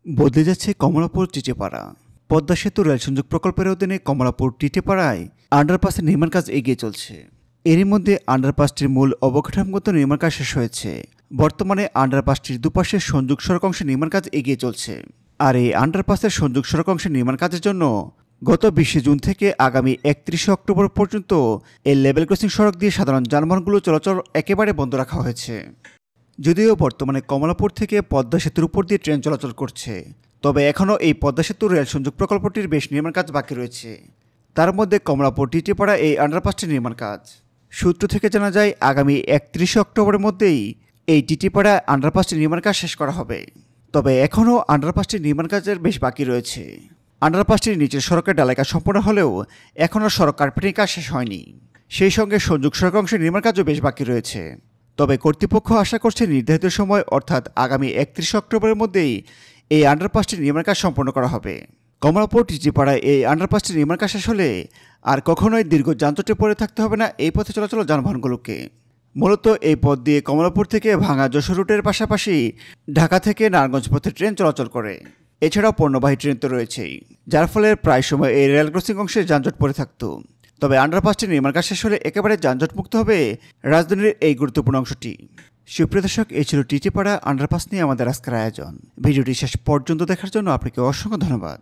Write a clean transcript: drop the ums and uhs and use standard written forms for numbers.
বদলে যাচ্ছে কমলাপুর টিটেপাড়া। পদ্মা সেতু রেল সংযোগ প্রকল্পের অধীনে কমলাপুর টিটেপাড়ায় আন্ডারপাসের নির্মাণ কাজ এগিয়ে চলছে। এরই মধ্যে আন্ডারপাসটির মূল অবকাঠামোগত নির্মাণ কাজ শেষ হয়েছে। বর্তমানে আন্ডারপাসটির দুপাশের সংযোগ সড়ক অংশের নির্মাণ কাজ এগিয়ে চলছে। আর এই আন্ডারপাসের সংযোগ সড়ক অংশের নির্মাণ কাজের জন্য গত 20 জুন থেকে আগামী 31 অক্টোবর পর্যন্ত এই লেভেল ক্রসিং সড়ক দিয়ে সাধারণ যানবাহনগুলো চলাচল একেবারে বন্ধ রাখা হয়েছে। যদিও বর্তমানে কমলাপুর থেকে পদ্মা সেতুর উপর দিয়ে ট্রেন চলাচল করছে, তবে এখনও এই পদ্মা সেতুর রেল সংযোগ প্রকল্পটির বেশ নির্মাণ কাজ বাকি রয়েছে। তার মধ্যে কমলাপুর টিটেপাড়া এই আন্ডারপাসটির নির্মাণ কাজ। সূত্র থেকে জানা যায় আগামী 31 অক্টোবরের মধ্যেই এই টিটেপাড়া আন্ডারপাসটির নির্মাণ কাজ শেষ করা হবে। তবে এখনও আন্ডারপাসটির নির্মাণ কাজের বেশ বাকি রয়েছে। আন্ডারপাসটির নিচের সড়কের ঢালাই কাজ সম্পূর্ণ হলেও এখনও সড়ক কার্পেটিং কাজ শেষ হয়নি। সেই সঙ্গে সংযোগ সড়ক অংশের নির্মাণ কাজও বেশ বাকি রয়েছে। তবে কর্তৃপক্ষ আশা করছে নির্ধারিত সময় অর্থাৎ আগামী 31 অক্টোবরের মধ্যেই এই আন্ডারপাসটির নির্মাণ কাজ সম্পন্ন করা হবে। কমলাপুর টিটেপাড়ায় এই আন্ডারপাসটির নির্মাণ কাজ শেষ হলে আর কখনোই দীর্ঘ যানজটে পড়ে থাকতে হবে না এই পথে চলাচল যানবাহনগুলোকে। মূলত এই পথ দিয়ে কমলাপুর থেকে ভাঙা যশোর রুটের পাশাপাশি ঢাকা থেকে নারায়ণগঞ্জ পথে ট্রেন চলাচল করে। এছাড়াও পণ্যবাহী ট্রেন তো রয়েছেই, যার ফলে প্রায় সময় এই রেল ক্রসিং অংশে যানজট পড়ে থাকত। তবে আন্ডারপাসটির নির্মাণ কাজ শেষ হলে একেবারে যানজটমুক্ত হবে রাজধানীর এই গুরুত্বপূর্ণ অংশটি। সুপ্রিয় দর্শক, এই ছিল টিটেপাড়া আন্ডারপাস নিয়ে আমাদের আজকের আয়োজন। ভিডিওটি শেষ পর্যন্ত দেখার জন্য আপনাকে অসংখ্য ধন্যবাদ।